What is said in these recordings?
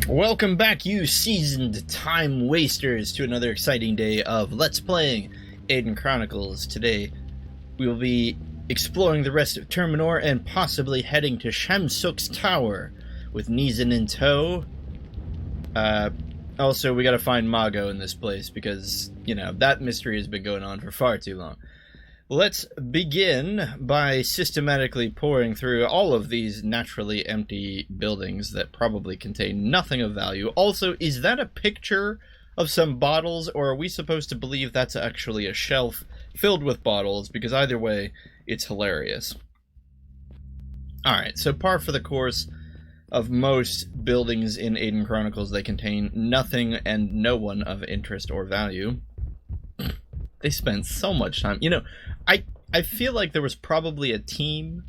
Welcome back, you seasoned time wasters, to another exciting day of Let's Playing Aidyn Chronicles. Today, we will be exploring the rest of Terminor and possibly heading to Shamsuk's Tower with Nizan in tow. Also, we gotta find Mago in this place because, you know, that mystery has been going on for far too long. Let's begin by systematically pouring through all of these naturally empty buildings that probably contain nothing of value. Also, is that a picture of some bottles, or are we supposed to believe that's actually a shelf filled with bottles? Because either way, it's hilarious. Alright, so par for the course of most buildings in Aidyn Chronicles, they contain nothing and no one of interest or value. They spent so much time. You know, I feel like there was probably a team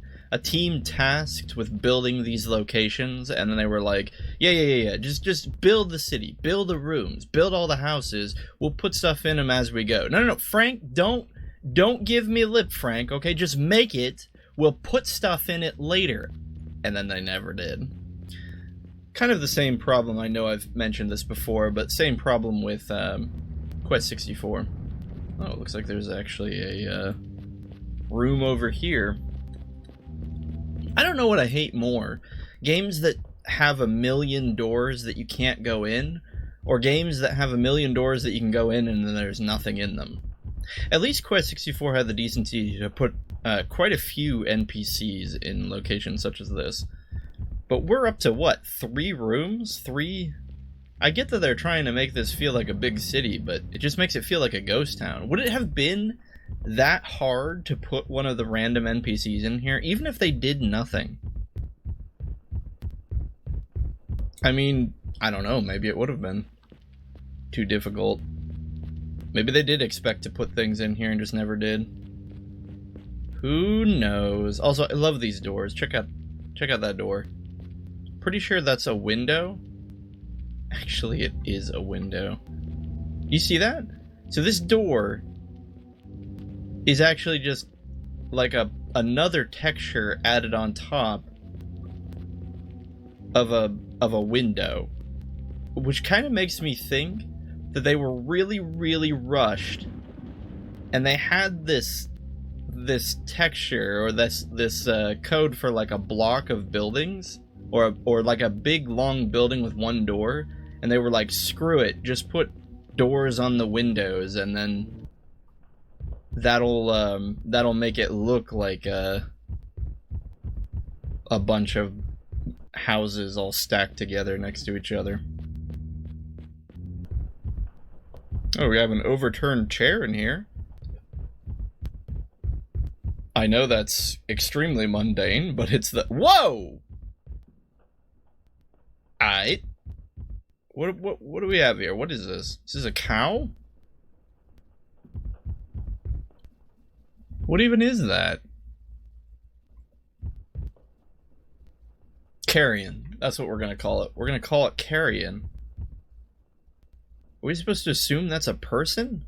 tasked with building these locations, and then they were like, yeah, just build the city, build the rooms, build all the houses, we'll put stuff in them as we go. No, Frank, don't give me lip, Frank, okay? Just make it, we'll put stuff in it later. And then they never did. Kind of the same problem, I know I've mentioned this before, but same problem with Quest 64. Oh, it looks like there's actually a room over here. I don't know what I hate more. Games that have a million doors that you can't go in, or games that have a million doors that you can go in and then there's nothing in them. At least Quest 64 had the decency to put quite a few NPCs in locations such as this. But we're up to, what, 3 rooms? 3... I get that they're trying to make this feel like a big city, but it just makes it feel like a ghost town. Would it have been that hard to put one of the random NPCs in here, even if they did nothing? I mean, I don't know, maybe it would have been too difficult. Maybe they did expect to put things in here and just never did. Who knows? Also, I love these doors. Check out that door. Pretty sure that's a window. Actually, it is a window. You see that? So this door is actually just like another texture added on top of a window, which kind of makes me think that they were really rushed, and they had this texture or this code for like a block of buildings, or like a big long building with one door. And they were like, screw it, just put doors on the windows, and then that'll make it look like a bunch of houses all stacked together next to each other. Oh, we have an overturned chair in here. I know that's extremely mundane, but it's the... Whoa! Aight. What do we have here? What is this? Is this a cow? What even is that? Carrion. That's what we're gonna call it. We're gonna call it carrion. Are we supposed to assume that's a person?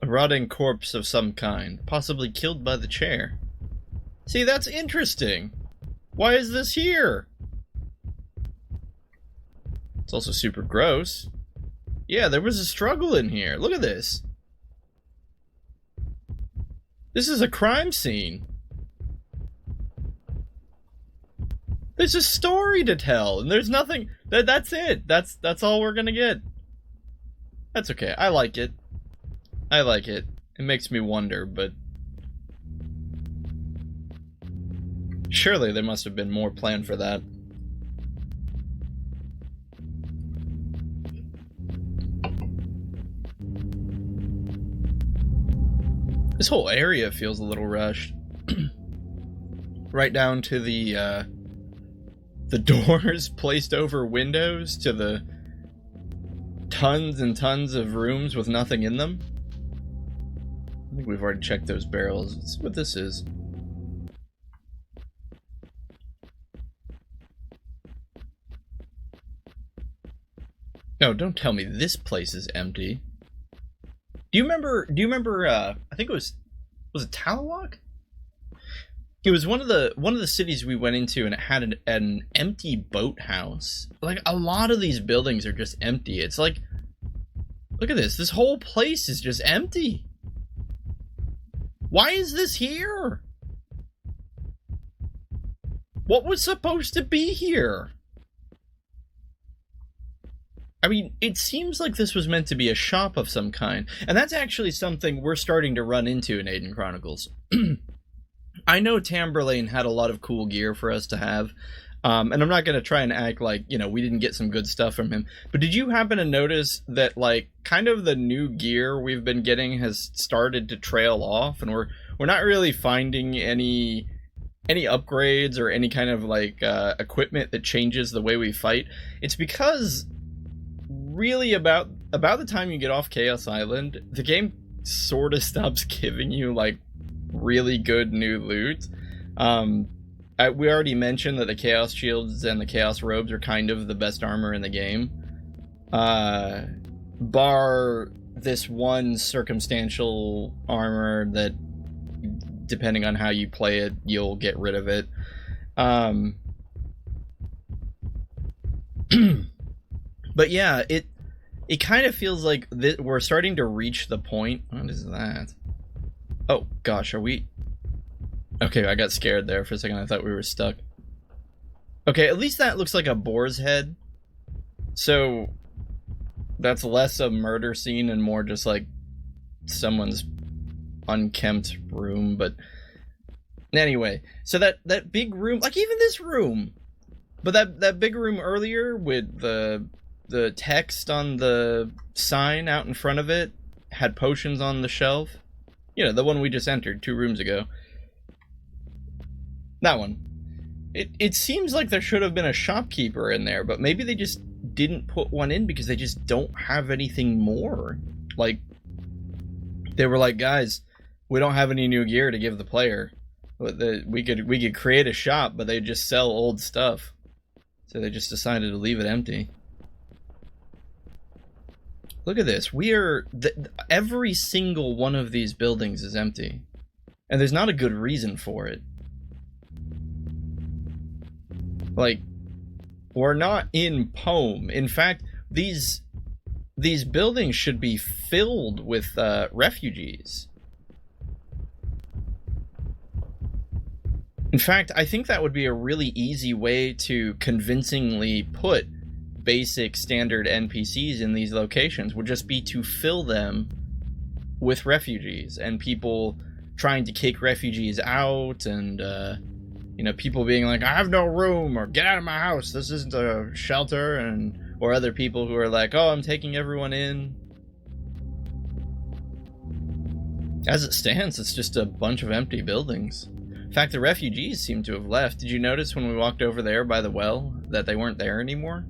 A rotting corpse of some kind, possibly killed by the chair. See, that's interesting. Why is this here? It's also super gross. Yeah, there was a struggle in here. Look at this. This is a crime scene. There's a story to tell, and there's nothing. That's it. That's all we're gonna get. That's okay. I like it. I like it. It makes me wonder, but surely there must have been more planned for that. This whole area feels a little rushed. Right down to the doors placed over windows, to the tons and tons of rooms with nothing in them. I think we've already checked those barrels. Let's see what this is. No, don't tell me this place is empty. Do you remember, I think it was it Talawalk? It was one of the cities we went into, and it had an empty boathouse. Like, a lot of these buildings are just empty. It's like, look at this. This whole place is just empty. Why is this here? What was supposed to be here? I mean, it seems like this was meant to be a shop of some kind. And that's actually something we're starting to run into in Aidyn Chronicles. I know Tamberlane had a lot of cool gear for us to have. And I'm not going to try and act like, you know, we didn't get some good stuff from him. But did you happen to notice that, like, kind of the new gear we've been getting has started to trail off? And we're not really finding any upgrades or any kind of, like, equipment that changes the way we fight. It's because really about the time you get off Chaos Island, the game sort of stops giving you, like, really good new loot. We already mentioned that the Chaos Shields and the Chaos Robes are kind of the best armor in the game. Bar this one circumstantial armor that, depending on how you play it, you'll get rid of it. But yeah, it kind of feels like we're starting to reach the point. What is that? Oh gosh, are we... Okay, I got scared there for a second. I thought we were stuck. Okay, at least that looks like a boar's head. So that's less a murder scene and more just like someone's unkempt room. But anyway, so that big room, like even this room, but that big room earlier with the text on the sign out in front of it had potions on the shelf. You know, the one we just entered 2 rooms ago. That one. It seems like there should have been a shopkeeper in there, but maybe they just didn't put one in because they just don't have anything more. Like, they were like, guys, we don't have any new gear to give the player. We could create a shop, but they just sell old stuff. So they just decided to leave it empty. Look at this. Every single one of these buildings is empty. And there's not a good reason for it. Like, we're not in Pome. In fact, these buildings should be filled with refugees. In fact, I think that would be a really easy way to convincingly put basic standard NPCs in these locations, would just be to fill them with refugees and people trying to kick refugees out, and you know, people being like, I have no room, or get out of my house, this isn't a shelter, or other people who are like, oh, I'm taking everyone in. As it stands, it's just a bunch of empty buildings. In fact, the refugees seem to have left. Did you notice when we walked over there by the well that they weren't there anymore?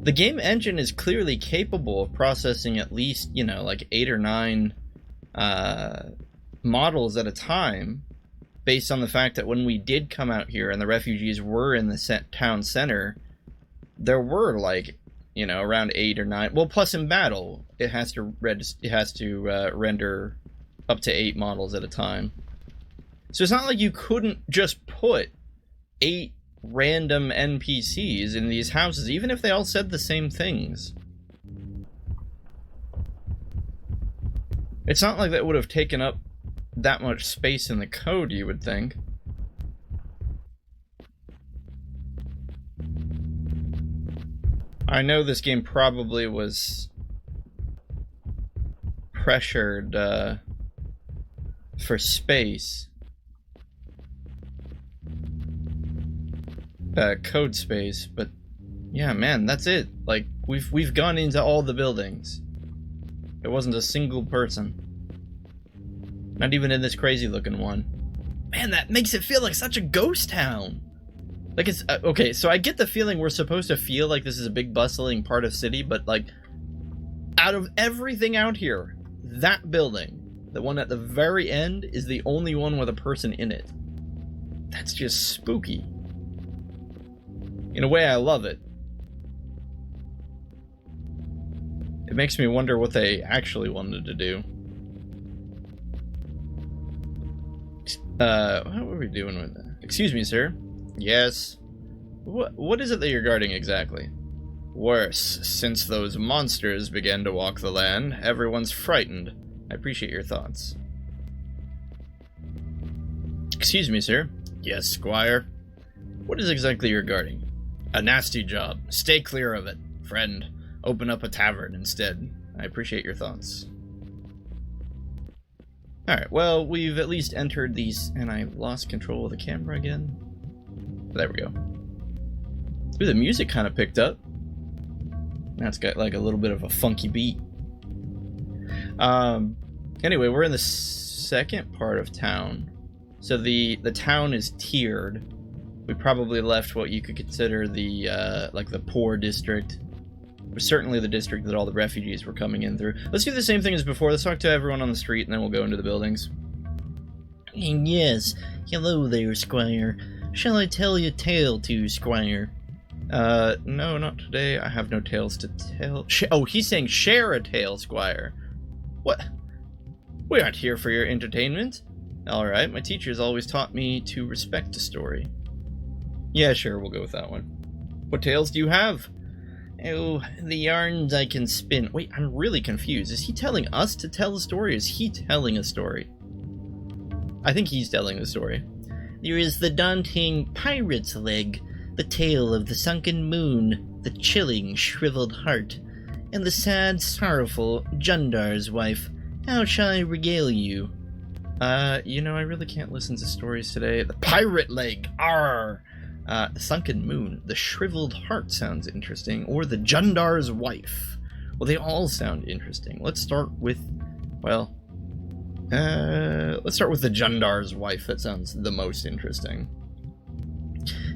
The game engine is clearly capable of processing at least, you know, like 8 or 9 models at a time, based on the fact that when we did come out here and the refugees were in the town center, there were, like, you know, around 8 or 9. Well, plus in battle, it has to render up to 8 models at a time. So it's not like you couldn't just put 8 random NPCs in these houses, even if they all said the same things. It's not like that would have taken up that much space in the code, you would think. I know this game probably was pressured for space. Code space, but yeah, man, that's it. Like, we've gone into all the buildings. There wasn't a single person. Not even in this crazy looking one. Man, that makes it feel like such a ghost town. Like, it's okay, so I get the feeling we're supposed to feel like this is a big bustling part of city, but like, out of everything out here, that building, the one at the very end, is the only one with a person in it. That's just spooky. In a way, I love it. It makes me wonder what they actually wanted to do. What were we doing with that? Excuse me, sir. Yes. What is it that you're guarding exactly? Worse, since those monsters began to walk the land, everyone's frightened. I appreciate your thoughts. Excuse me, sir. Yes, squire. What is exactly you're guarding? A nasty job. Stay clear of it, friend. Open up a tavern instead. I appreciate your thoughts. Alright, well, we've at least entered these, and I've lost control of the camera again. There we go. Ooh, the music kind of picked up. Now it's got like a little bit of a funky beat. Anyway, we're in the second part of town. So the town is tiered. We probably left what you could consider the like the poor district. Certainly the district that all the refugees were coming in through. Let's do the same thing as before. Let's talk to everyone on the street, and then we'll go into the buildings. Yes. Hello there, squire. Shall I tell you a tale to you, squire? No, not today. I have no tales to tell. Oh, he's saying share a tale, squire. What? We aren't here for your entertainment. Alright, my teacher's always taught me to respect a story. Yeah, sure, we'll go with that one. What tales do you have? Oh, the yarns I can spin. Wait, I'm really confused. Is he telling us to tell a story, or is he telling a story? I think he's telling the story. There is the daunting pirate's leg, the tale of the sunken moon, the chilling, shriveled heart, and the sad, sorrowful Jundar's wife. How shall I regale you? You know, I really can't listen to stories today. The pirate leg! Arr! The sunken moon, the shriveled heart sounds interesting, or the Jundar's wife. Well, they all sound interesting. Let's start with, well, let's start with the Jundar's wife. That sounds the most interesting.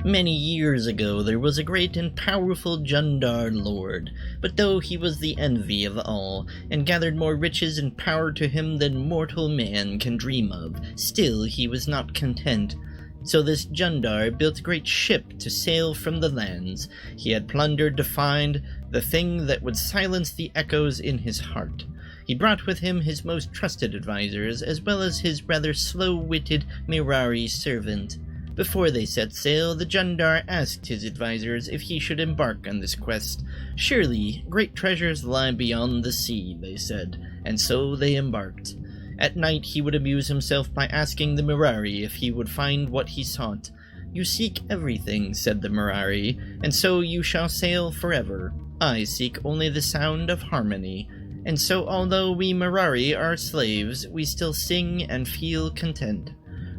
Many years ago, there was a great and powerful Jundar lord, but though he was the envy of all, and gathered more riches and power to him than mortal man can dream of, still he was not content. So this Jundar built a great ship to sail from the lands he had plundered to find the thing that would silence the echoes in his heart. He brought with him his most trusted advisors, as well as his rather slow-witted Mirari servant. Before they set sail, the Jundar asked his advisors if he should embark on this quest. Surely, great treasures lie beyond the sea, they said, and so they embarked. At night he would amuse himself by asking the Mirari if he would find what he sought. You seek everything, said the Mirari, and so you shall sail forever. I seek only the sound of harmony. And so although we Mirari are slaves, we still sing and feel content.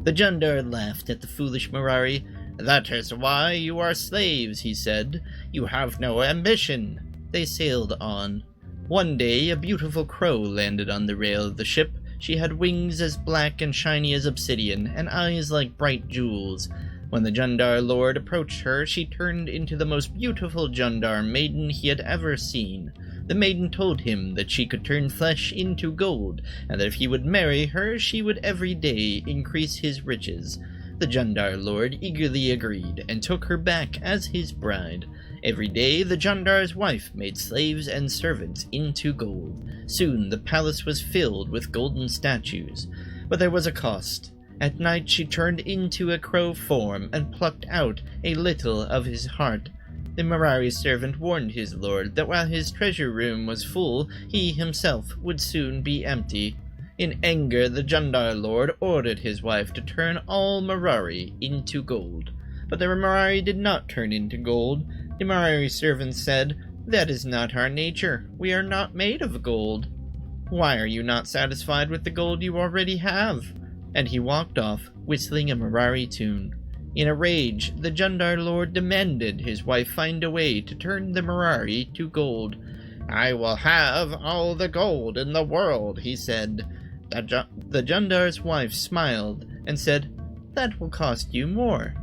The Jundar laughed at the foolish Mirari. That is why you are slaves, he said. You have no ambition. They sailed on. One day a beautiful crow landed on the rail of the ship. She had wings as black and shiny as obsidian, and eyes like bright jewels. When the Jundar lord approached her, she turned into the most beautiful Jundar maiden he had ever seen. The maiden told him that she could turn flesh into gold, and that if he would marry her, she would every day increase his riches. The Jundar lord eagerly agreed, and took her back as his bride. Every day the Jundar's wife made slaves and servants into gold. Soon the palace was filled with golden statues. But there was a cost. At night she turned into a crow form and plucked out a little of his heart. The Mirari's servant warned his lord that while his treasure room was full, he himself would soon be empty. In anger, the Jundar lord ordered his wife to turn all Mirari into gold. But the Mirari did not turn into gold. The Mirari servant said, That is not our nature. We are not made of gold. Why are you not satisfied with the gold you already have? And he walked off, whistling a Mirari tune. In a rage, the Jundar lord demanded his wife find a way to turn the Mirari to gold. I will have all the gold in the world, he said. The Jundar's wife smiled and said, That will cost you more.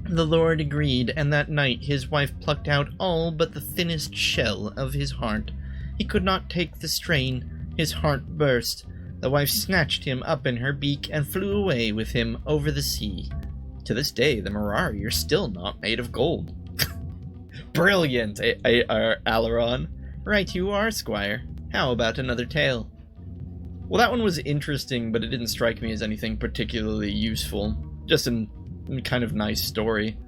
The lord agreed, and that night his wife plucked out all but the thinnest shell of his heart. He could not take the strain. His heart burst. The wife snatched him up in her beak and flew away with him over the sea. To this day, the Mirari are still not made of gold. Brilliant, Alaron. Right you are, squire. How about another tale? Well, that one was interesting, but it didn't strike me as anything particularly useful. Just a kind of nice story.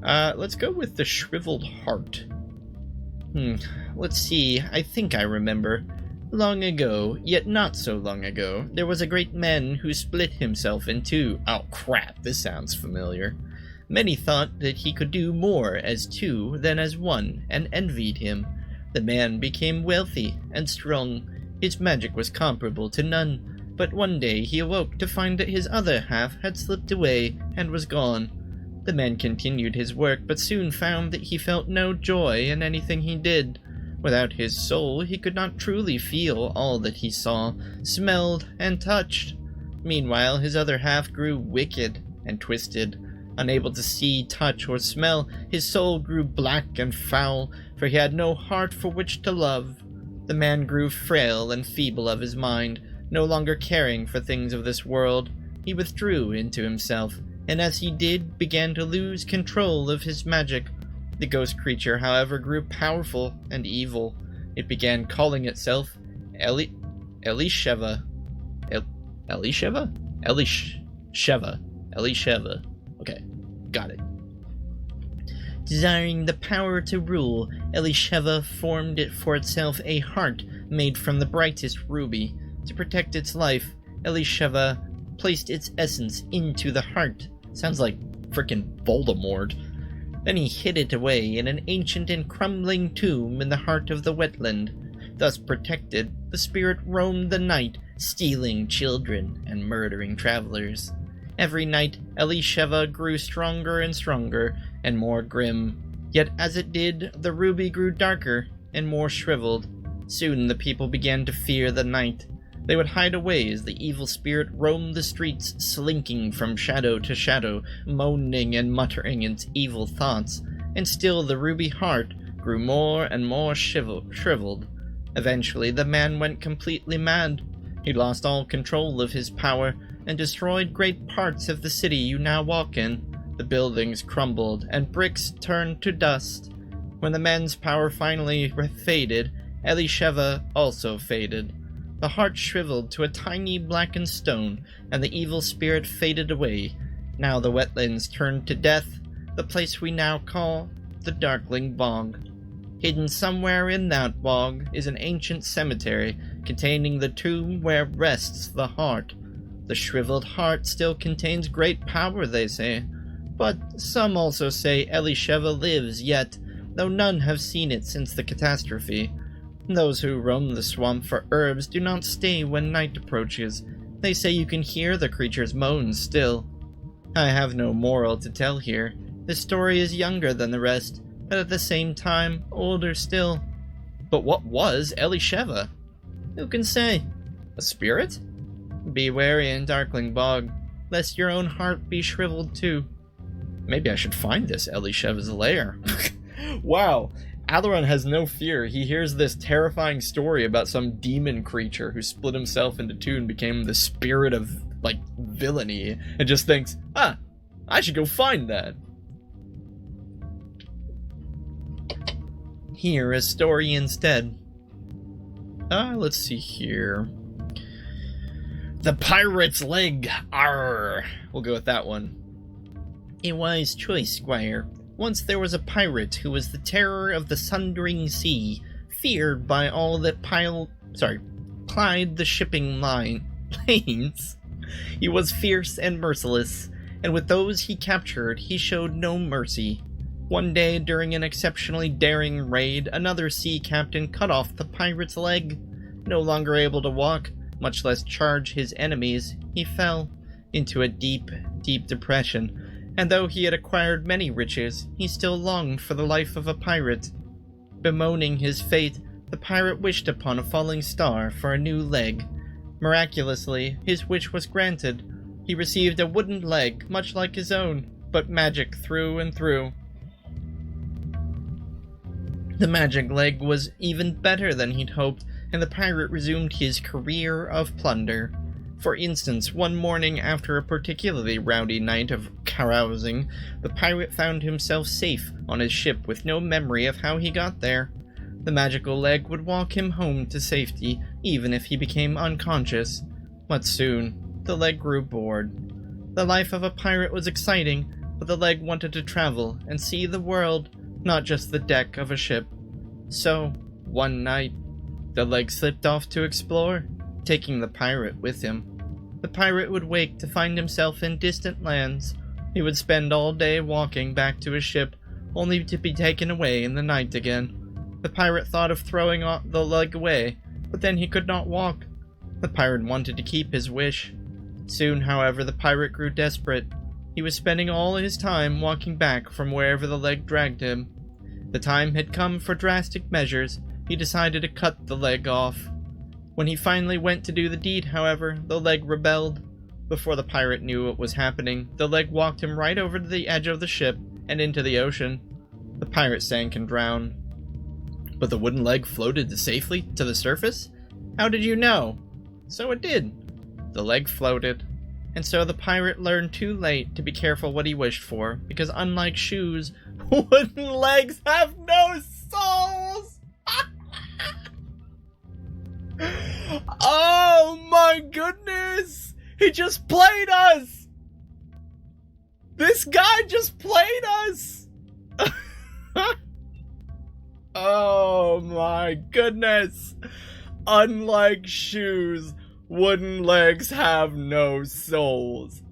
Let's go with the Shriveled Heart. Let's see, I think I remember. Long ago, yet not so long ago, there was a great man who split himself in two. Oh crap, this sounds familiar. Many thought that he could do more as two than as one, and envied him. The man became wealthy and strong. His magic was comparable to none, but one day he awoke to find that his other half had slipped away and was gone. The man continued his work, but soon found that he felt no joy in anything he did. Without his soul, he could not truly feel all that he saw, smelled, and touched. Meanwhile, his other half grew wicked and twisted. Unable to see, touch, or smell, his soul grew black and foul, for he had no heart for which to love. The man grew frail and feeble of his mind, no longer caring for things of this world. He withdrew into himself, and as he did, began to lose control of his magic. The ghost creature, however, grew powerful and evil. It began calling itself Elisheva. Elisheva. Okay, got it. Desiring the power to rule, Elisheva formed it for itself a heart made from the brightest ruby. To protect its life, Elisheva placed its essence into the heart. Sounds like frickin' Voldemort. Then he hid it away in an ancient and crumbling tomb in the heart of the wetland. Thus protected, the spirit roamed the night, stealing children and murdering travelers. Every night, Elisheva grew stronger and stronger, and more grim. Yet as it did, the ruby grew darker and more shriveled. Soon the people began to fear the night. They would hide away as the evil spirit roamed the streets, slinking from shadow to shadow, moaning and muttering its evil thoughts. And still the ruby heart grew more and more shriveled. Eventually the man went completely mad. He lost all control of his power, and destroyed great parts of the city you now walk in. The buildings crumbled, and bricks turned to dust. When the man's power finally faded, Elisheva also faded. The heart shriveled to a tiny blackened stone, and the evil spirit faded away. Now the wetlands turned to death, the place we now call the Darkling Bog. Hidden somewhere in that bog is an ancient cemetery containing the tomb where rests the heart. The shriveled heart still contains great power, they say, but some also say Elisheva lives yet, though none have seen it since the catastrophe. Those who roam the swamp for herbs do not stay when night approaches. They say you can hear the creature's moans still. I have no moral to tell here. This story is younger than the rest, but at the same time, older still. But what was Elisheva? Who can say? A spirit? Be wary in Darkling Bog, lest your own heart be shriveled too. Maybe I should find this Elisheva's lair. Wow, Alaron has no fear. He hears this terrifying story about some demon creature who split himself into two and became the spirit of, villainy, and just thinks, I should go find that. Hear a story instead. Let's see here. The Pirate's Leg. Arr! We'll go with that one. A wise choice, Squire. Once there was a pirate who was the terror of the sundering sea, feared by all that plied the shipping lanes. He was fierce and merciless, and with those he captured, he showed no mercy. One day, during an exceptionally daring raid, another sea captain cut off the pirate's leg. No longer able to walk, much less charge his enemies, he fell into a deep, deep depression, and though he had acquired many riches, he still longed for the life of a pirate. Bemoaning his fate, the pirate wished upon a falling star for a new leg. Miraculously, his wish was granted. He received a wooden leg, much like his own, but magic through and through. The magic leg was even better than he'd hoped, and the pirate resumed his career of plunder. For instance, one morning after a particularly rowdy night of carousing, the pirate found himself safe on his ship with no memory of how he got there. The magical leg would walk him home to safety, even if he became unconscious. But soon, the leg grew bored. The life of a pirate was exciting, but the leg wanted to travel and see the world, not just the deck of a ship. So, one night, the leg slipped off to explore, taking the pirate with him. The pirate would wake to find himself in distant lands. He would spend all day walking back to his ship, only to be taken away in the night again. The pirate thought of throwing the leg away, but then he could not walk. The pirate wanted to keep his wish. Soon, however, the pirate grew desperate. He was spending all his time walking back from wherever the leg dragged him. The time had come for drastic measures. He decided to cut the leg off. When he finally went to do the deed, however, the leg rebelled. Before the pirate knew what was happening, the leg walked him right over to the edge of the ship and into the ocean. The pirate sank and drowned. But the wooden leg floated safely to the surface? How did you know? So it did. The leg floated. And so the pirate learned too late to be careful what he wished for, because unlike shoes, wooden legs have no souls! Oh my goodness! He just played us! This guy just played us! Oh my goodness! Unlike shoes, wooden legs have no souls.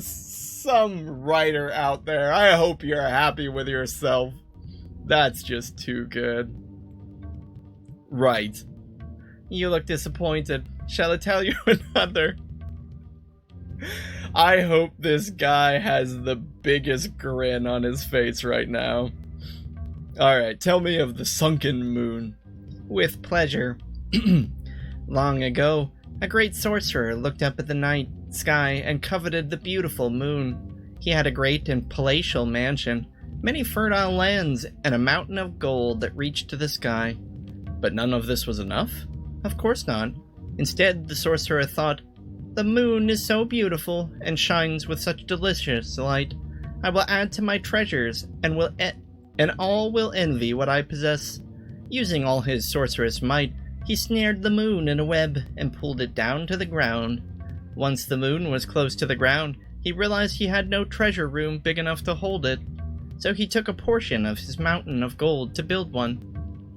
Some writer out there, I hope you're happy with yourself. That's just too good. Right. You look disappointed. Shall I tell you another? I hope this guy has the biggest grin on his face right now. Alright, tell me of the sunken moon. With pleasure. Long ago, a great sorcerer looked up at the night sky and coveted the beautiful moon. He had a great and palatial mansion, many fertile lands, and a mountain of gold that reached to the sky. But none of this was enough? Of course not. Instead, the sorcerer thought, "The moon is so beautiful and shines with such delicious light. I will add to my treasures, and all will envy what I possess." Using all his sorcerous might, he snared the moon in a web and pulled it down to the ground. Once the moon was close to the ground, he realized he had no treasure room big enough to hold it. So he took a portion of his mountain of gold to build one.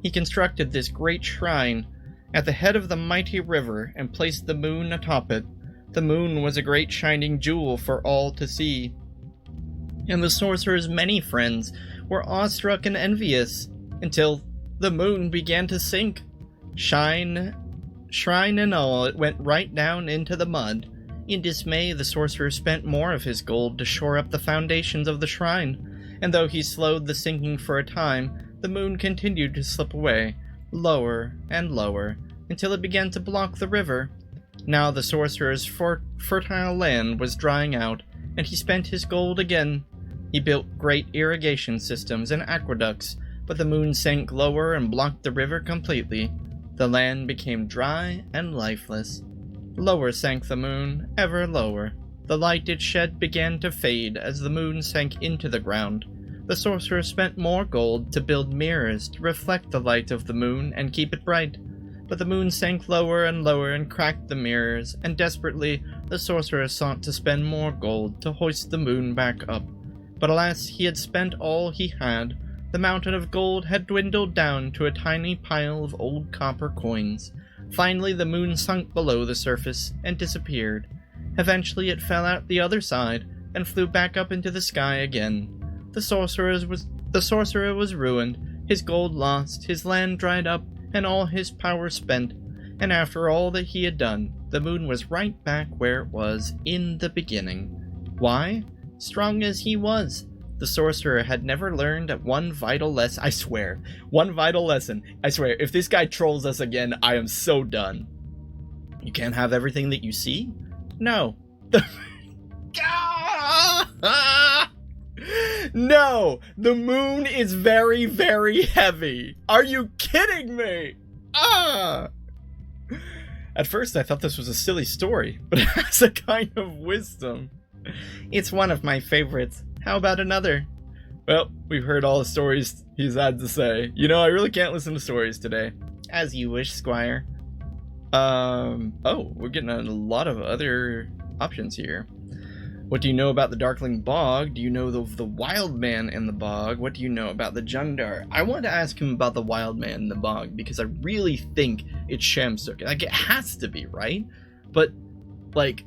He constructed this great shrine at the head of the mighty river and placed the moon atop it. The moon was a great shining jewel for all to see. And the sorcerer's many friends were awestruck and envious until the moon began to sink. Shrine and all, it went right down into the mud. In dismay, the sorcerer spent more of his gold to shore up the foundations of the shrine, and though he slowed the sinking for a time, the moon continued to slip away, lower and lower, until it began to block the river. Now the sorcerer's fertile land was drying out, and he spent his gold again. He built great irrigation systems and aqueducts, but the moon sank lower and blocked the river completely. The land became dry and lifeless. Lower sank the moon, ever lower. The light it shed began to fade as the moon sank into the ground. The sorcerer spent more gold to build mirrors to reflect the light of the moon and keep it bright. But the moon sank lower and lower and cracked the mirrors, and desperately the sorcerer sought to spend more gold to hoist the moon back up. But alas, he had spent all he had. The mountain of gold had dwindled down to a tiny pile of old copper coins. Finally, the moon sunk below the surface and disappeared. Eventually, it fell out the other side and flew back up into the sky again. The sorcerer was ruined, his gold lost, his land dried up, and all his power spent. And after all that he had done, the moon was right back where it was in the beginning. Why? Strong as he was, the sorcerer had never learned one vital lesson. I swear, one vital lesson. I swear, if this guy trolls us again, I am so done. You can't have everything that you see? No. No! The moon is very, very heavy. Are you kidding me? At first I thought this was a silly story, but it has a kind of wisdom. It's one of my favorites. How about another? Well, we've heard all the stories he's had to say. You know, I really can't listen to stories today. As you wish, Squire. Oh, we're getting a lot of other options here. What do you know about the Darkling Bog? Do you know of the Wild Man in the Bog? What do you know about the Jundar? I wanted to ask him about the Wild Man in the Bog because I really think it's Shamsuk. Like, it has to be, right? But, like,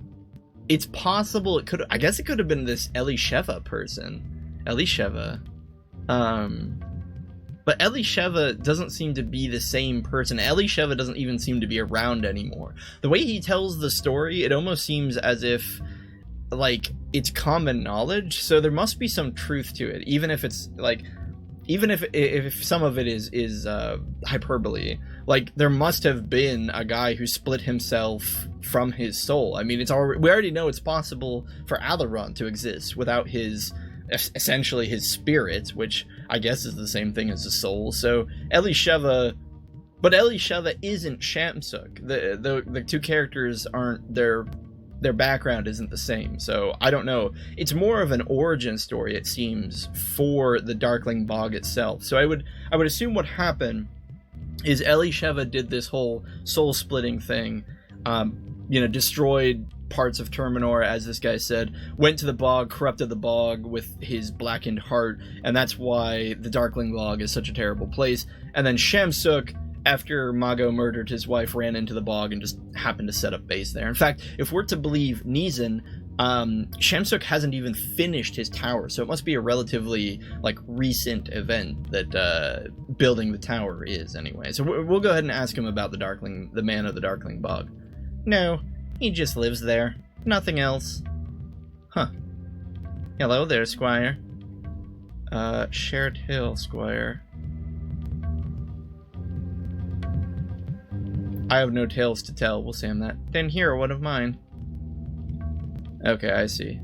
it's possible it could... I guess it could have been this Elisheva person. Elisheva. But Elisheva doesn't seem to be the same person. Elisheva doesn't even seem to be around anymore. The way he tells the story, it almost seems as if, like, it's common knowledge, so there must be some truth to it, even if it's, like, even if some of it is hyperbole. Like, there must have been a guy who split himself from his soul. I mean, we already know it's possible for Alaron to exist without his... essentially his spirit, which I guess is the same thing as a soul. So Elisheva, but Elisheva isn't Shamsuk. The two characters aren't, their background isn't the same. So I don't know. It's more of an origin story, it seems, for the Darkling Bog itself. So I would assume what happened is Elisheva did this whole soul splitting thing, destroyed parts of Terminor, as this guy said, went to the bog, corrupted the bog with his blackened heart, and that's why the Darkling Bog is such a terrible place. And then Shamsuk, after Mago murdered his wife, ran into the bog and just happened to set up base there. In fact, if we're to believe Nizan, Shamsuk hasn't even finished his tower, so it must be a relatively, like, recent event that building the tower is, anyway. So we'll go ahead and ask him about the man of the Darkling Bog. No, he just lives there. Nothing else. Huh. Hello there, Squire. Shared Hill, Squire. I have no tales to tell, we'll say him that. Then here are one of mine. Okay, I see.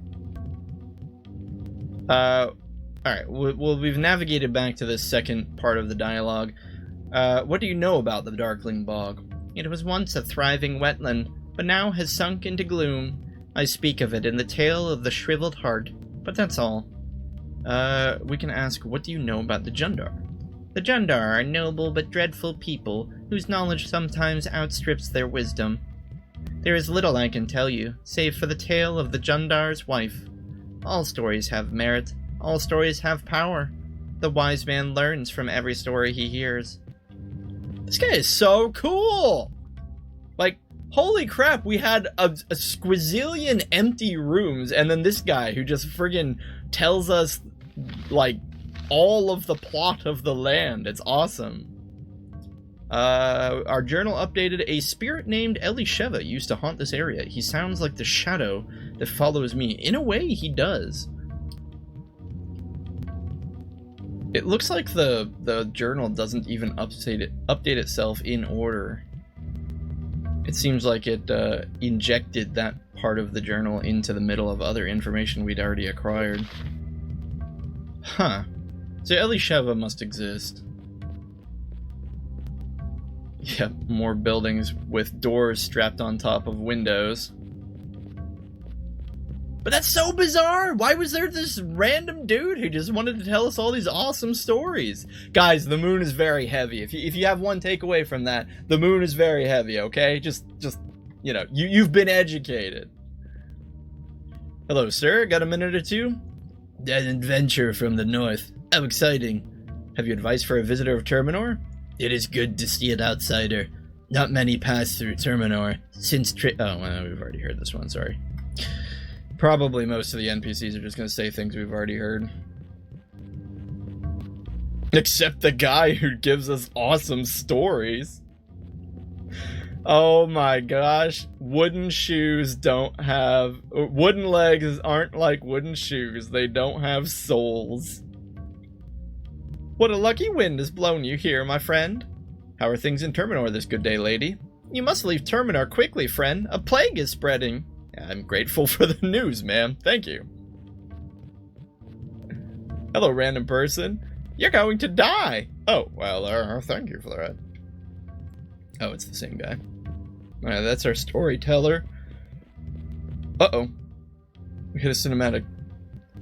Alright, well, we've navigated back to this second part of the dialogue. What do you know about the Darkling Bog? It was once a thriving wetland, but now has sunk into gloom. I speak of it in the tale of the shriveled heart, but that's all. We can ask, what do you know about the Jundar? The Jundar are noble but dreadful people, whose knowledge sometimes outstrips their wisdom. There is little I can tell you, save for the tale of the Jundar's wife. All stories have merit, all stories have power. The wise man learns from every story he hears. This guy is so cool! Like, holy crap, we had a squazillion empty rooms, and then this guy who just friggin' tells us, like, all of the plot of the land. It's awesome. Our journal updated, a spirit named Elisheva used to haunt this area. He sounds like the shadow that follows me. In a way, he does. It looks like the journal doesn't even update itself in order. It seems like it injected that part of the journal into the middle of other information we'd already acquired. Huh. So Elisheva must exist. Yep, more buildings with doors strapped on top of windows. But that's so bizarre! Why was there this random dude who just wanted to tell us all these awesome stories? Guys, the moon is very heavy. If you have one takeaway from that, the moon is very heavy, okay? Just you know, you've been educated. Hello, sir. Got a minute or two? An adventure from the north. How exciting. Have you advice for a visitor of Terminor? It is good to see an outsider. Not many pass through Terminor since oh, well, we've already heard this one, sorry. Probably most of the NPCs are just going to say things we've already heard. Except the guy who gives us awesome stories. Oh my gosh. Wooden shoes don't have... Wooden legs aren't like wooden shoes. They don't have soles. What a lucky wind has blown you here, my friend. How are things in Terminor this good day, lady? You must leave Terminor quickly, friend. A plague is spreading. I'm grateful for the news, ma'am. Thank you. Hello, random person. You're going to die. Oh, well, thank you for that. Oh, it's the same guy. Alright, that's our storyteller. Uh-oh. We hit a cinematic.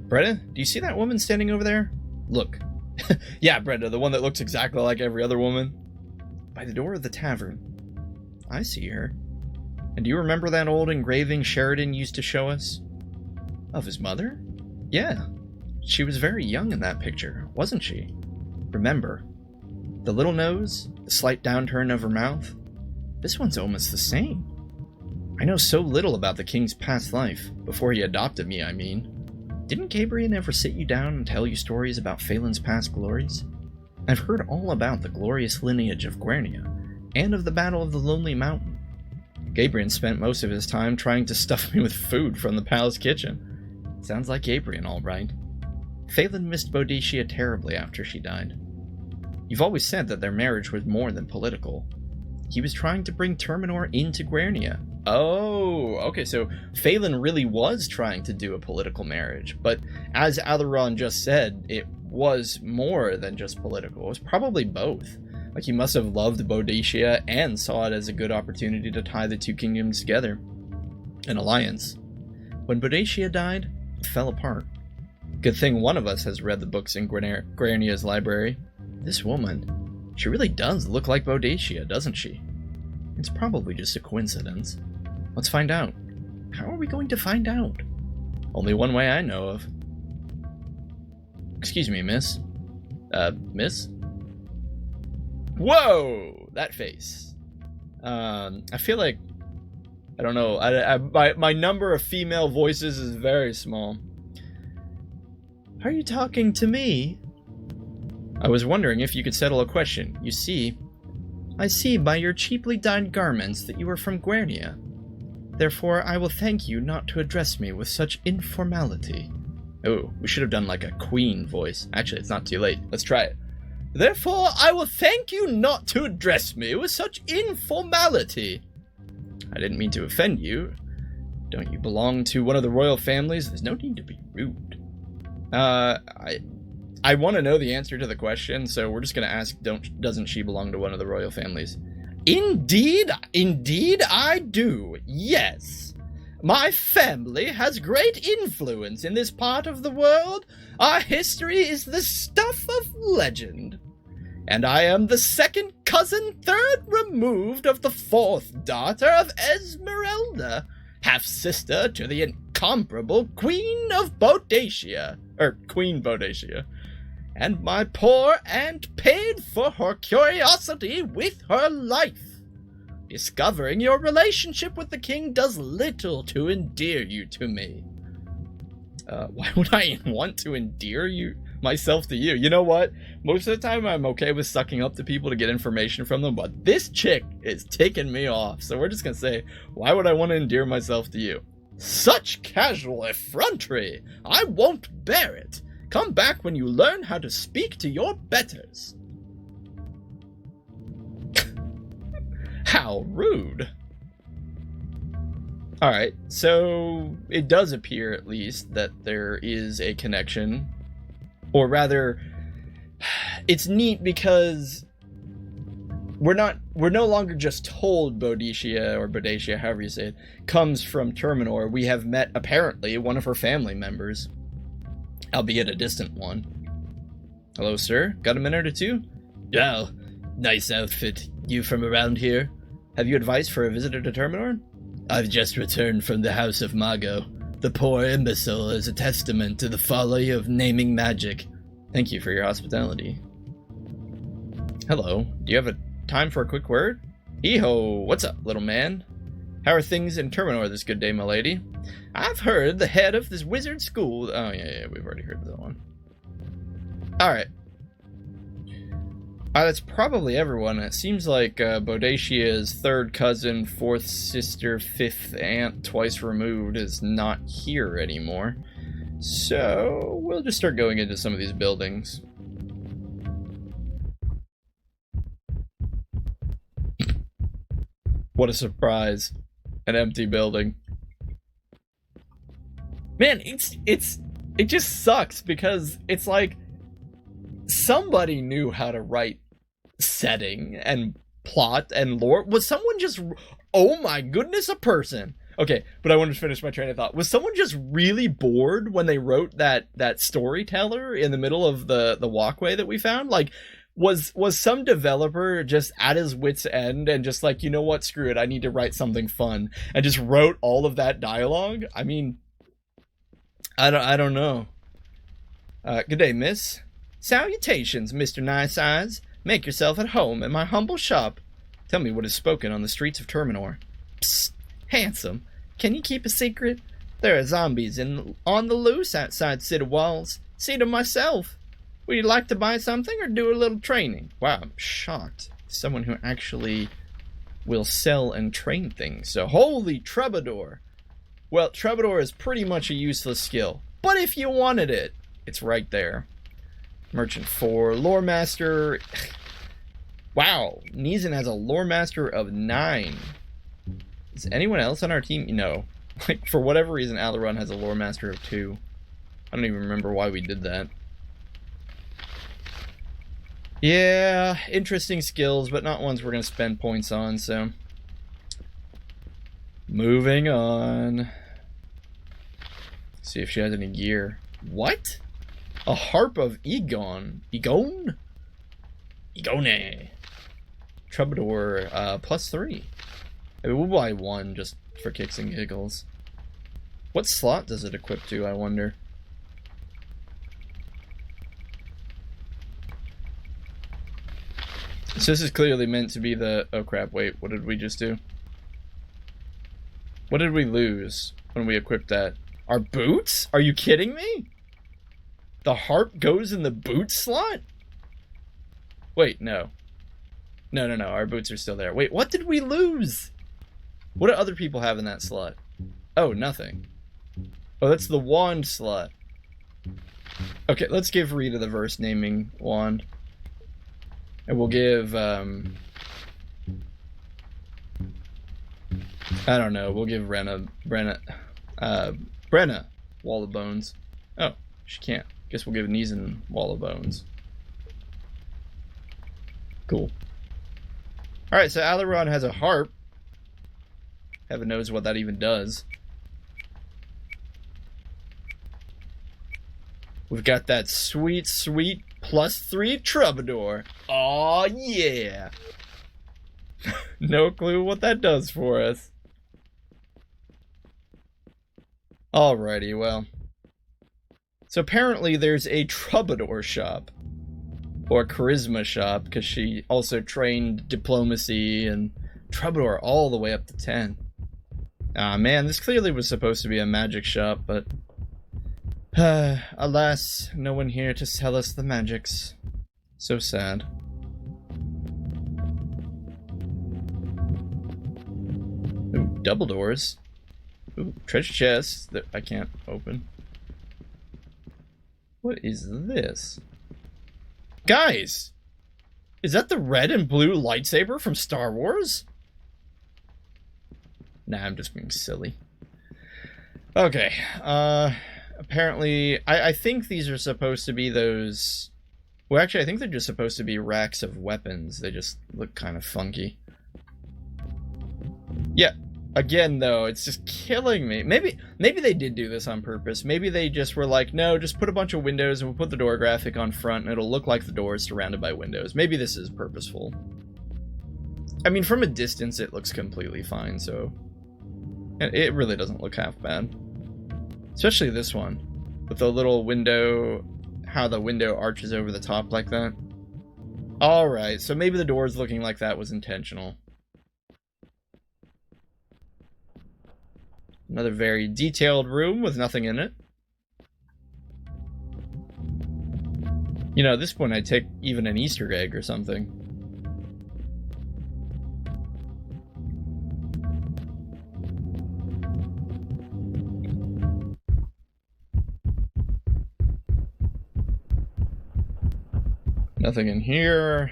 Bretta, do you see that woman standing over there? Look. Yeah, Brenda, the one that looks exactly like every other woman. By the door of the tavern. I see her. And do you remember that old engraving Sheridan used to show us? Of his mother? Yeah. She was very young in that picture, wasn't she? Remember, the little nose, the slight downturn of her mouth? This one's almost the same. I know so little about the king's past life, before he adopted me, I mean. Didn't Gabriel ever sit you down and tell you stories about Phelan's past glories? I've heard all about the glorious lineage of Guernia, and of the Battle of the Lonely Mountain. Gabriel spent most of his time trying to stuff me with food from the palace kitchen. Sounds like Gabriel, all right. Phelan missed Boadicea terribly after she died. You've always said that their marriage was more than political. He was trying to bring Terminor into Guernia. Oh, okay, so Phelan really was trying to do a political marriage, but as Alaron just said, it was more than just political. It was probably both. Like, he must have loved Boadicea and saw it as a good opportunity to tie the two kingdoms together. An alliance. When Boadicea died, it fell apart. Good thing one of us has read the books in Guernia's library. This woman, she really does look like Boadicea, doesn't she? It's probably just a coincidence. Let's find out. How are we going to find out? Only one way I know of. Excuse me, miss. Miss? Whoa! That face. I feel like, I don't know, my number of female voices is very small. Are you talking to me? I was wondering if you could settle a question. You see, I see by your cheaply dyed garments that you are from Guernia. Therefore, I will thank you not to address me with such informality. Oh, we should have done like a queen voice. Actually, it's not too late. Let's try it. Therefore, I will thank you not to address me with such informality. I didn't mean to offend you. Don't you belong to one of the royal families? There's no need to be rude. I want to know the answer to the question, so we're just going to ask, doesn't she belong to one of the royal families? Indeed I do, yes. My family has great influence in this part of the world. Our history is the stuff of legend. And I am the second cousin, third removed of the fourth daughter of Esmeralda, half-sister to the incomparable Queen of Boadicea, Queen Boadicea. And my poor aunt paid for her curiosity with her life. Discovering your relationship with the king does little to endear you to me. Why would I want to endear myself to you? You know what? Most of the time I'm okay with sucking up to people to get information from them, but this chick is ticking me off. So we're just gonna say, why would I want to endear myself to you? Such casual effrontery! I won't bear it! Come back when you learn how to speak to your betters. How rude. Alright, so it does appear at least that there is a connection. Or rather, it's neat because we're no longer just told Boadicea, or Boadicea, however you say it, comes from Terminor. We have met, apparently, one of her family members. Albeit a distant one. Hello, sir. Got a minute or two? Oh, nice outfit. You from around here? Have you advice for a visitor to Terminor? I've just returned from the House of Mago. The poor imbecile is a testament to the folly of naming magic. Thank you for your hospitality. Hello. Do you have a time for a quick word? Hee-ho. What's up, little man? How are things in Terminor this good day, my lady? I've heard the head of this wizard school... Oh, yeah, we've already heard that one. Alright. That's probably everyone. It seems like Boadicea's third cousin, fourth sister, fifth aunt, twice removed, is not here anymore. So, we'll just start going into some of these buildings. What a surprise. An empty building. Man, it just sucks because it's like somebody knew how to write setting and plot and lore. Was someone just, oh my goodness, a person. Okay, but I wanted to finish my train of thought. Was someone just really bored when they wrote that storyteller in the middle of the walkway that we found? Like, was some developer just at his wit's end and just like, you know what, screw it, I need to write something fun, and just wrote all of that dialogue? I mean, I don't know. Good day, miss. Salutations, Mr. Nice Eyes. Make yourself at home in my humble shop. Tell me what is spoken on the streets of Terminor. Psst, handsome. Can you keep a secret? There are zombies on the loose outside city walls. See them myself. Would you like to buy something or do a little training? Wow, I'm shocked. Someone who actually will sell and train things. So, holy troubadour. Well, troubadour is pretty much a useless skill. But if you wanted it, it's right there. Merchant 4, Lore Master. Wow, Neeson has a Lore Master of 9. Is anyone else on our team? No. Like, for whatever reason, Alaron has a Lore Master of 2. I don't even remember why we did that. Yeah, interesting skills, but not ones we're going to spend points on, so. Moving on. See if she has any gear. What? A harp of Egon. Egon? Egone. Troubadour, +3. I mean, we'll buy 1 just for kicks and giggles. What slot does it equip to, I wonder? So this is clearly meant to be the... Oh crap, wait, what did we just do? What did we lose when we equipped that? Our boots? Are you kidding me? The harp goes in the boot slot? Wait, no. No, our boots are still there. Wait, what did we lose? What do other people have in that slot? Oh, nothing. Oh, that's the wand slot. Okay, let's give Rita the verse naming wand. And we'll give, I don't know, we'll give Brenna Wall of Bones. Oh, she can't. Guess we'll give Neeson Wall of Bones. Cool. Alright, so Alaron has a harp. Heaven knows what that even does. We've got that sweet, sweet +3 troubadour. Aw, yeah. No clue what that does for us. Alrighty, well. So apparently there's a troubadour shop. Or charisma shop, because she also trained diplomacy and troubadour all the way up to 10. Ah, man, this clearly was supposed to be a magic shop, but... alas, no one here to sell us the magics. So sad. Ooh, double doors. Ooh, treasure chests that I can't open. What is this? Guys! Is that the red and blue lightsaber from Star Wars? Nah, I'm just being silly. Okay, apparently, I think these are supposed to be those... Well, actually, I think they're just supposed to be racks of weapons. They just look kind of funky. Yeah, again, though, it's just killing me. Maybe they did do this on purpose. Maybe they just were like, no, just put a bunch of windows and we'll put the door graphic on front and it'll look like the door is surrounded by windows. Maybe this is purposeful. I mean, from a distance, it looks completely fine, so... It really doesn't look half bad. Especially this one. With the little window... How the window arches over the top like that. Alright, so maybe the doors looking like that was intentional. Another very detailed room with nothing in it. You know, at this point I'd take even an Easter egg or something. Nothing in here.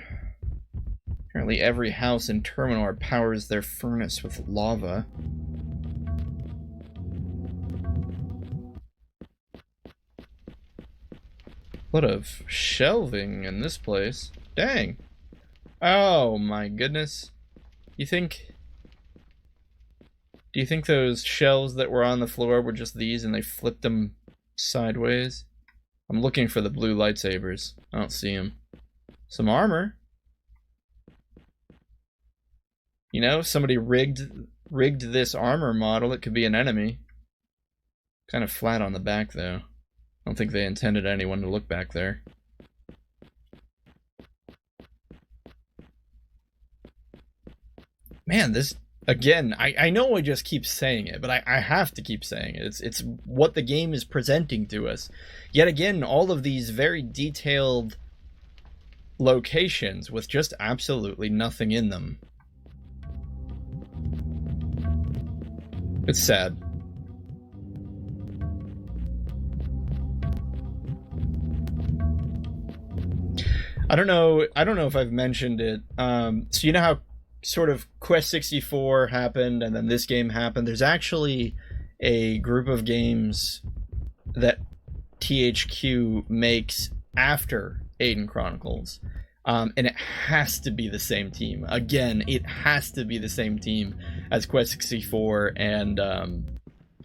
Apparently every house in Terminor powers their furnace with lava. What of shelving in this place? Dang. Oh my goodness. You think Do you think those shells that were on the floor were just these and they flipped them sideways? I'm looking for the blue lightsabers. I don't see them. Some armor. You know, somebody rigged this armor model. It could be an enemy. Kind of flat on the back, though. I don't think they intended anyone to look back there. Man, this... Again, I know I just keep saying it, but I have to keep saying it. It's what the game is presenting to us. Yet again, all of these very detailed locations with just absolutely nothing in them. It's sad. I don't know if I've mentioned it. So you know how sort of Quest 64 happened and then this game happened? There's actually a group of games that THQ makes after Aidyn Chronicles. And it has to be the same team. Again, it has to be the same team as Quest 64 and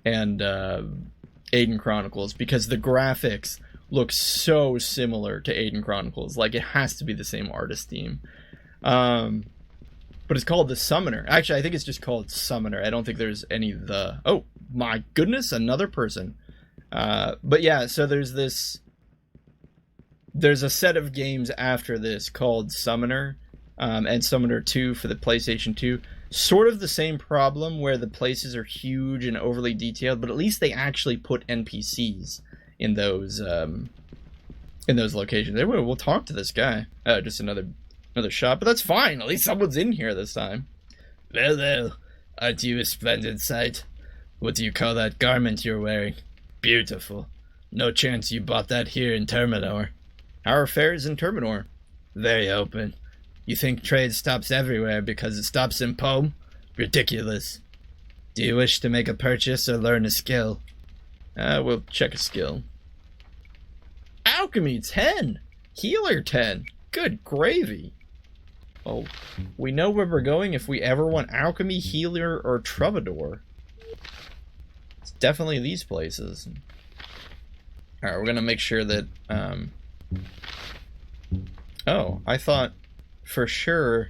Aidyn Chronicles, because the graphics look so similar to Aidyn Chronicles. Like, it has to be the same artist team. But it's called the Summoner. Actually, I think it's just called Summoner. I don't think there's any the... Oh, my goodness, another person. But yeah, so there's this... There's a set of games after this called Summoner, and Summoner 2 for the PlayStation 2. Sort of the same problem where the places are huge and overly detailed, but at least they actually put NPCs in those locations. Anyway, we'll talk to this guy. Just another shot, but that's fine. At least someone's in here this time. Well, aren't you a splendid sight? What do you call that garment you're wearing? Beautiful. No chance you bought that here in Terminor. How are affairs in Terminor? Very open. You think trade stops everywhere because it stops in Pome? Ridiculous. Do you wish to make a purchase or learn a skill? We'll check a skill. Alchemy 10! Healer 10! Good gravy! Well, we know where we're going if we ever want Alchemy, Healer, or Troubadour. It's definitely these places. Alright, we're gonna make sure that, Oh, I thought for sure,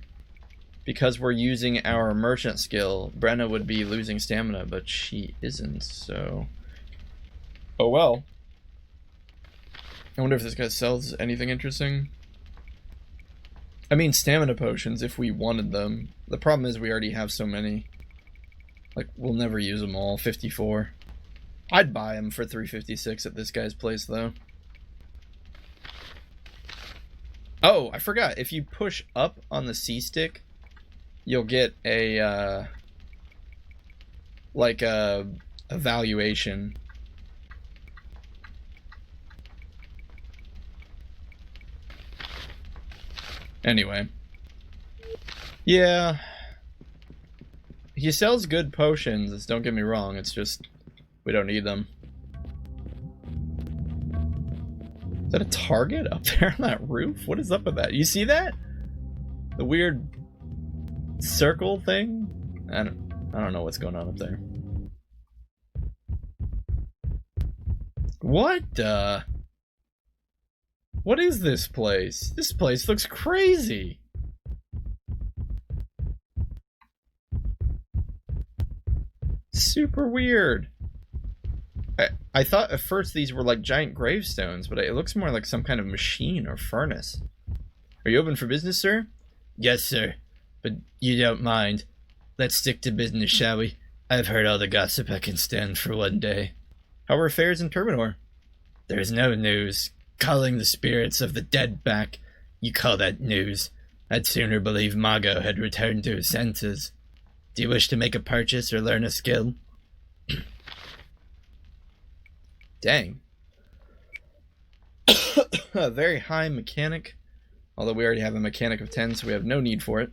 because we're using our merchant skill, Brenna would be losing stamina, but she isn't, so... Oh well. I wonder if this guy sells anything interesting. I mean, stamina potions, if we wanted them. The problem is we already have so many. Like, we'll never use them all. 54. I'd buy them for 356 at this guy's place, though. Oh, I forgot. If you push up on the C-stick, you'll get a, like a evaluation. Anyway. Yeah. He sells good potions, don't get me wrong, it's just we don't need them. Is that a target up there on that roof? What is up with that? You see that? The weird circle thing? I don't know what's going on up there. What? What is this place? This place looks crazy. Super weird. I thought at first these were like giant gravestones, but it looks more like some kind of machine or furnace. Are you open for business, sir? Yes, sir. But you don't mind. Let's stick to business, shall we? I've heard all the gossip I can stand for one day. How are affairs in Terminor? There's no news. Calling the spirits of the dead back. You call that news? I'd sooner believe Mago had returned to his senses. Do you wish to make a purchase or learn a skill? Dang. A very high mechanic. Although we already have a mechanic of 10, so we have no need for it.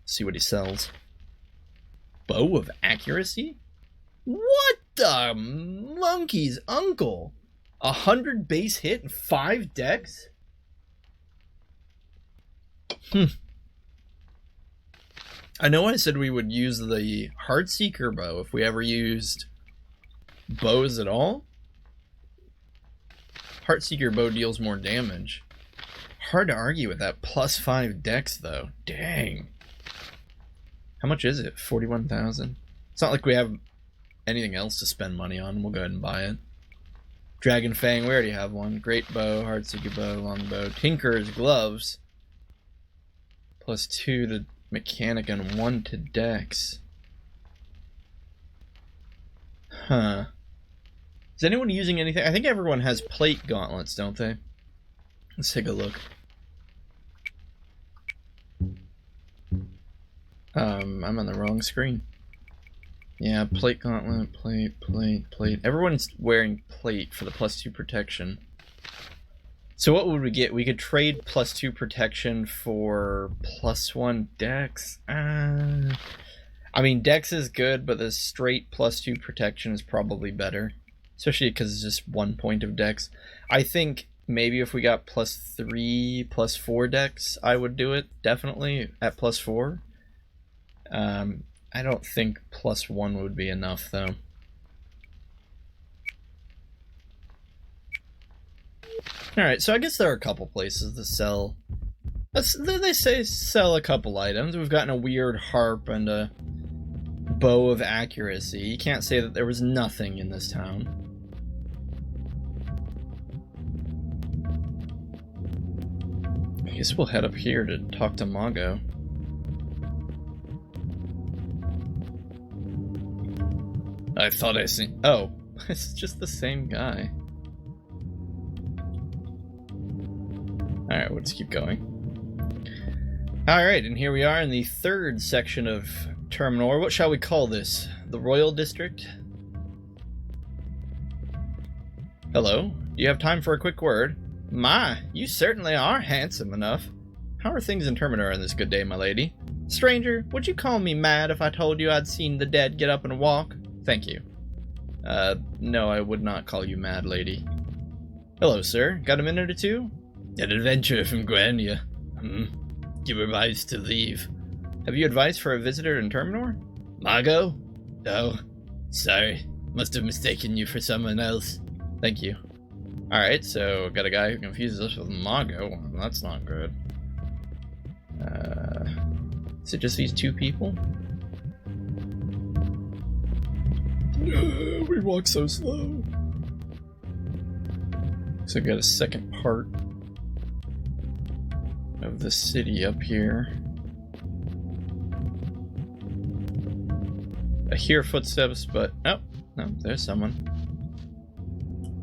Let's see what he sells. Bow of accuracy? What the monkey's uncle? 100 base hit and 5 dex? I know I said we would use the Heartseeker bow if we ever used bows at all. Heartseeker bow deals more damage. Hard to argue with that. +5 dex, though. Dang. How much is it? 41,000? It's not like we have anything else to spend money on. We'll go ahead and buy it. Dragon Fang, we already have one. Great bow, Heartseeker bow, longbow. Tinker's gloves. +2 to mechanic and 1 to dex. Huh. Is anyone using anything? I think everyone has plate gauntlets, don't they? Let's take a look. I'm on the wrong screen. Yeah, plate gauntlet, plate. Everyone's wearing plate for the +2 protection. So what would we get? We could trade +2 protection for +1 dex. I mean, dex is good, but the straight +2 protection is probably better. Especially because it's just 1 point of dex. I think maybe if we got +3, +4 dex, I would do it, definitely, at +4. I don't think +1 would be enough, though. Alright, so I guess there are a couple places to sell. They say sell a couple items. We've gotten a weird harp and a bow of accuracy. You can't say that there was nothing in this town. I guess we'll head up here to talk to Mago. I thought I seen... Oh, it's just the same guy. Alright, we'll just keep going. Alright, and here we are in the third section of Terminor. What shall we call this? The Royal District? Hello? Do you have time for a quick word? My, you certainly are handsome enough. How are things in Terminor on this good day, my lady? Stranger, would you call me mad if I told you I'd seen the dead get up and walk? Thank you. No, I would not call you mad, lady. Hello, sir. Got a minute or two? An adventure from Grania. Give advice to leave. Have you advice for a visitor in Terminor? Mago? Oh, sorry. Must have mistaken you for someone else. Thank you. Alright, so got a guy who confuses us with Mago. Well, that's not good. Is it just these two people? We walk so slow. So we got a second part of the city up here. I hear footsteps, but oh, no, there's someone.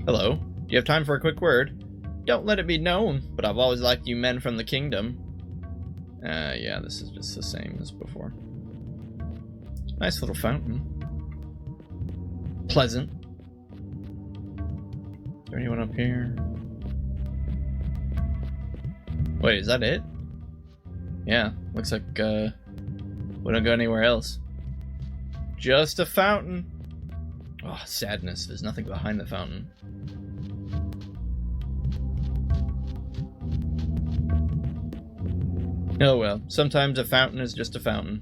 Hello, do you have time for a quick word? Don't let it be known, but I've always liked you men from the kingdom. Yeah, this is just the same as before. Nice little fountain. Pleasant. Is there anyone up here? Wait, is that it? Yeah, looks like we don't go anywhere else. Just a fountain. Oh, sadness. There's nothing behind the fountain. Oh well, sometimes a fountain is just a fountain.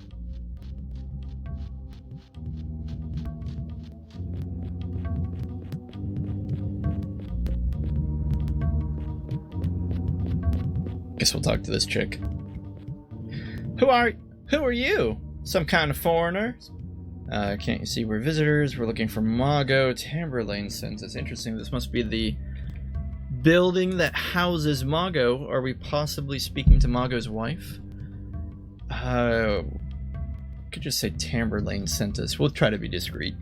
Guess we'll talk to this chick. Who are you? Some kind of foreigner? Can't you see we're visitors? We're looking for Mago. Tamberlane sends us. Interesting. This must be the building that houses Mago. Are we possibly speaking to Mago's wife? Could just say Tamberlane sent us. We'll try to be discreet.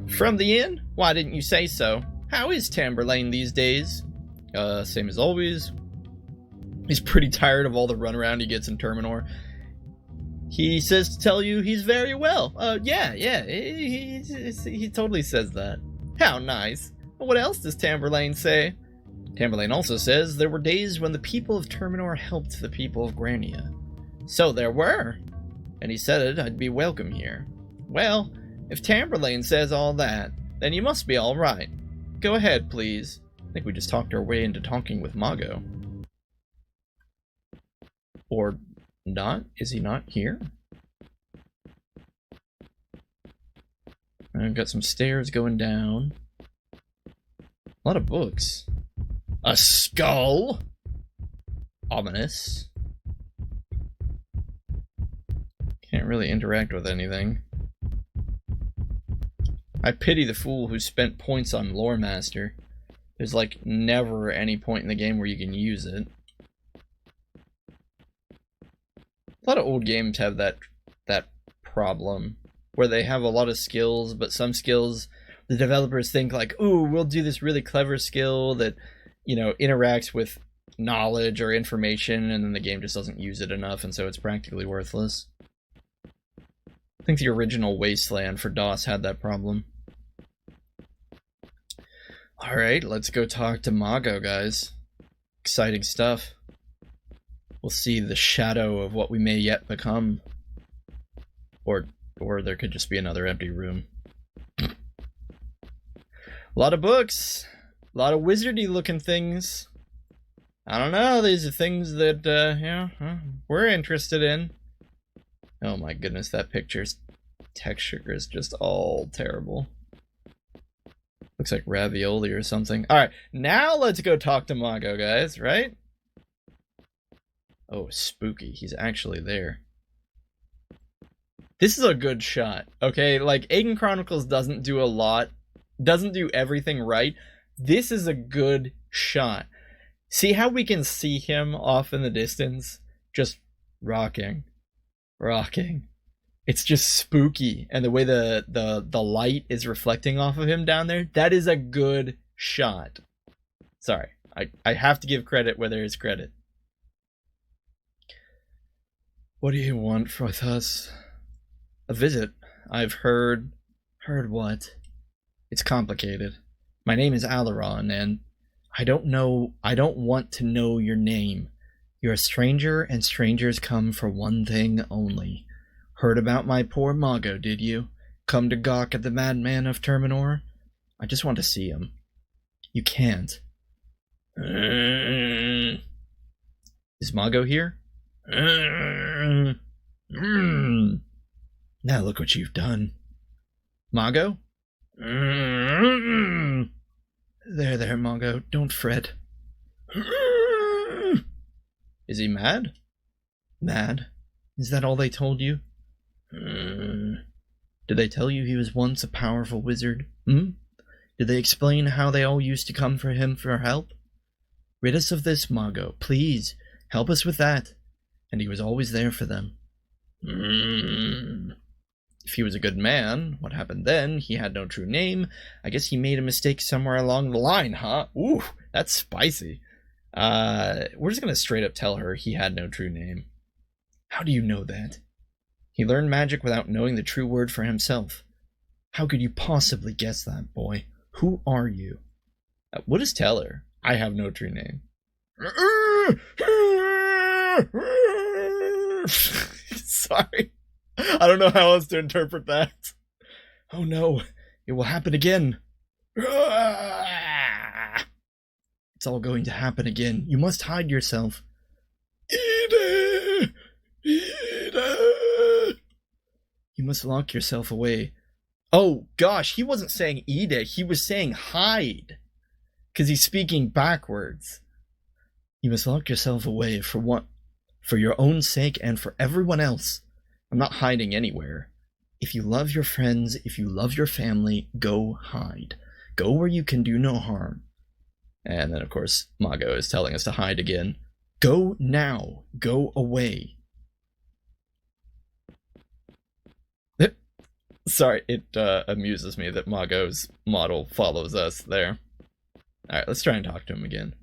From the inn? Why didn't you say so? How is Tamberlane these days? Same as always. He's pretty tired of all the runaround he gets in Terminor. He says to tell you he's very well. Yeah, he totally says that. How nice. What else does Tamberlane say? Tamberlane also says there were days when the people of Terminor helped the people of Grania. So there were. And he said I'd be welcome here. Well, if Tamberlane says all that, then you must be all right. Go ahead, please. I think we just talked our way into talking with Mago. Or not? Is he not here? I've got some stairs going down. A lot of books. A skull? Ominous. Can't really interact with anything. I pity the fool who spent points on Lore Master. There's like never any point in the game where you can use it. A lot of old games have that problem where they have a lot of skills, but some skills the developers think like, ooh, we'll do this really clever skill that, you know, interacts with knowledge or information, and then the game just doesn't use it enough, and so it's practically worthless. I think the original Wasteland for DOS had that problem. Alright, let's go talk to Mago, guys. Exciting stuff. We'll see the shadow of what we may yet become. Or there could just be another empty room. A lot of books. A lot of wizardy looking things. I don't know, these are things that, we're interested in. Oh my goodness, that picture's texture is just all terrible. Looks like ravioli or something. Alright, now let's go talk to Mago, guys, right? Oh, spooky. He's actually there. This is a good shot, okay? Like, Aidyn Chronicles doesn't do a lot, doesn't do everything right. This is a good shot. See how we can see him off in the distance? Just rocking. Rocking. It's just spooky. And the way the light is reflecting off of him down there, that is a good shot. Sorry. I have to give credit where there is credit. What do you want with us? A visit. I've heard... Heard what? It's complicated. My name is Alaron, and I don't want to know your name. You're a stranger, and strangers come for one thing only. Heard about my poor Mago, did you? Come to gawk at the madman of Terminor? I just want to see him. You can't. Is Mago here? Now look what you've done. Mago? There, Mago. Don't fret. Is he mad? Mad? Is that all they told you? Did they tell you he was once a powerful wizard? Did they explain how they all used to come for him for help? Rid us of this, Mago. Please, help us with that. And he was always there for them. If he was a good man, what happened then? He had no true name. I guess he made a mistake somewhere along the line, huh? Ooh, that's spicy. We're just gonna straight up tell her he had no true name. How do you know that? He learned magic without knowing the true word for himself. How could you possibly guess that, boy? Who are you? We'll just tell her. I have no true name. Sorry. I don't know how else to interpret that. Oh no, it will happen again. It's all going to happen again. You must hide yourself. Aidyn! Aidyn! You must lock yourself away. Oh gosh, he wasn't saying Ida, he was saying hide. Because he's speaking backwards. You must lock yourself away for what? For your own sake and for everyone else. I'm not hiding anywhere. If you love your friends, if you love your family, go hide. Go where you can do no harm. And then, of course, Mago is telling us to hide again. Go now. Go away. Sorry, it amuses me that Mago's model follows us there. Alright, let's try and talk to him again.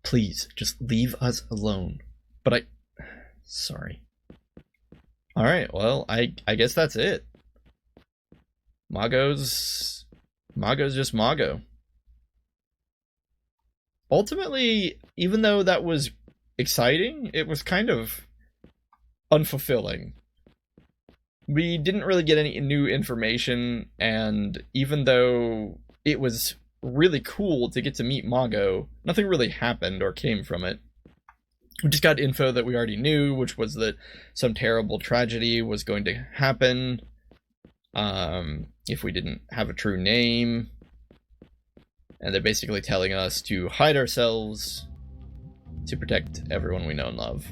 Please, just leave us alone. But sorry. Alright, well, I guess that's it. Mago's just Mago. Ultimately, even though that was exciting, it was kind of unfulfilling. We didn't really get any new information, and even though it was really cool to get to meet Mago, nothing really happened or came from it. We just got info that we already knew, which was that some terrible tragedy was going to happen if we didn't have a true name. And they're basically telling us to hide ourselves to protect everyone we know and love.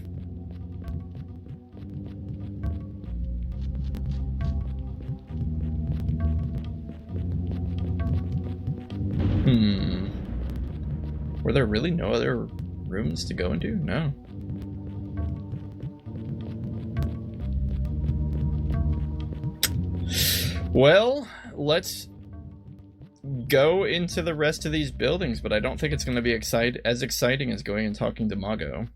Were there really no other rooms to go into? No. Well, let's go into the rest of these buildings, but I don't think it's going to be as exciting as going and talking to Mago.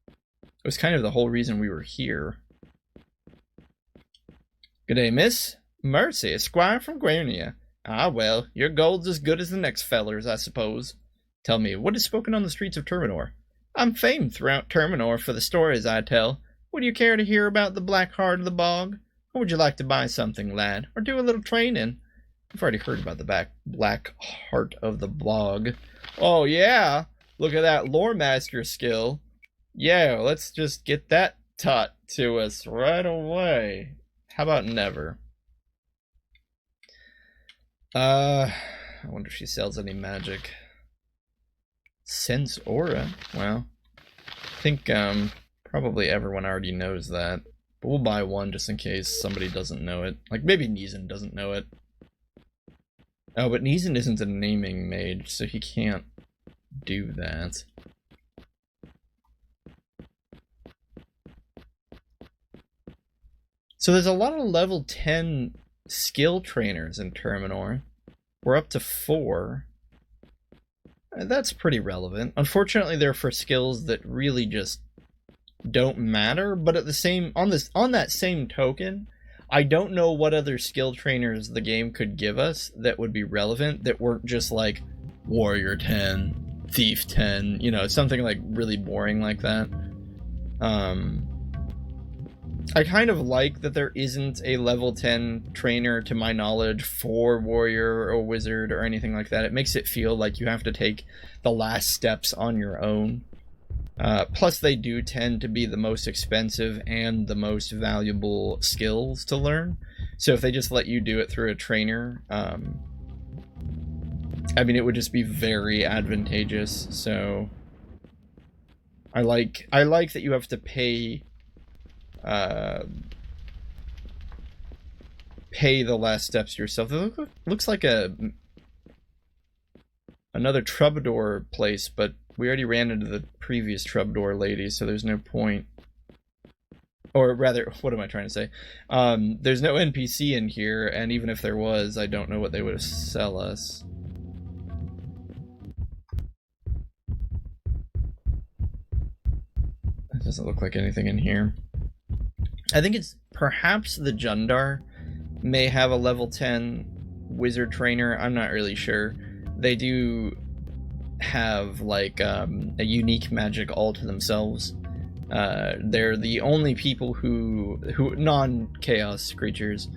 It was kind of the whole reason we were here. Good day, miss. Mercy, a squire from Guernia. Ah, well, your gold's as good as the next feller's, I suppose. Tell me, what is spoken on the streets of Terminor? I'm famed throughout Terminor for the stories I tell. Would you care to hear about the black heart of the bog? Or would you like to buy something, lad, or do a little training? I've already heard about the black heart of the bog. Oh, yeah? Look at that lore master skill. Yeah, let's just get that taught to us right away. How about never? I wonder if she sells any magic. Sense aura? Well, I think probably everyone already knows that. But we'll buy one just in case somebody doesn't know it. Like, maybe Neeson doesn't know it. Oh, but Neeson isn't a naming mage, so he can't do that. So there's a lot of level 10 skill trainers in Terminor. We're up to 4. That's pretty relevant. Unfortunately, they're for skills that really just don't matter, but at the same on that same token, I don't know what other skill trainers the game could give us that would be relevant that weren't just like Warrior 10, Thief 10, you know, something like really boring like that. I kind of like that there isn't a level 10 trainer to my knowledge for Warrior or Wizard or anything like that. It makes it feel like you have to take the last steps on your own. Plus they do tend to be the most expensive and the most valuable skills to learn. So if they just let you do it through a trainer, I mean, it would just be very advantageous. So I like that you have to pay the last steps yourself. It looks like another troubadour place, but we already ran into the previous troubadour lady, so there's no point. Or rather, what am I trying to say? There's no NPC in here, and even if there was, I don't know what they would sell us. It doesn't look like anything in here. I think it's perhaps the Jundar may have a level 10 wizard trainer. I'm not really sure. They do have like a unique magic all to themselves. They're the only people who non-chaos creatures,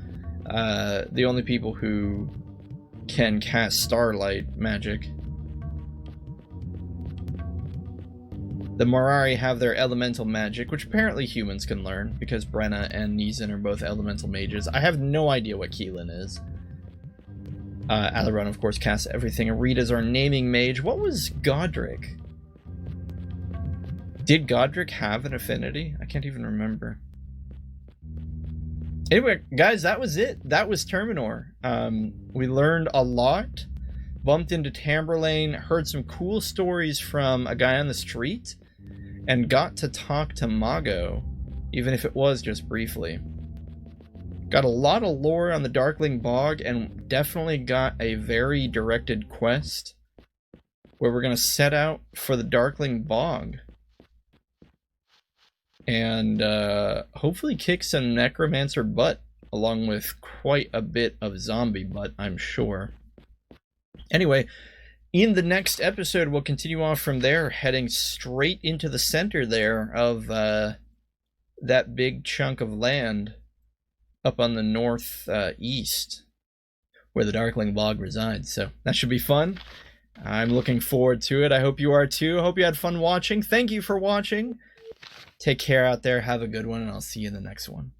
the only people who can cast starlight magic. The Morari have their elemental magic, which apparently humans can learn, because Brenna and Neeson are both elemental mages. I have no idea what Keelan is. Alaron, of course, casts everything. Rita's our naming mage. What was Godric? Did Godric have an affinity? I can't even remember. Anyway, guys, that was it. That was Terminor. We learned a lot. Bumped into Tamberlane. Heard some cool stories from a guy on the street. And got to talk to Mago, even if it was just briefly. Got a lot of lore on the Darkling Bog, and definitely got a very directed quest where we're going to set out for the Darkling Bog. And hopefully kick some Necromancer butt, along with quite a bit of zombie butt, I'm sure. Anyway, in the next episode, we'll continue on from there, heading straight into the center there of that big chunk of land up on the northeast, where the Darkling Bog resides. So that should be fun. I'm looking forward to it. I hope you are too. I hope you had fun watching. Thank you for watching. Take care out there. Have a good one, and I'll see you in the next one.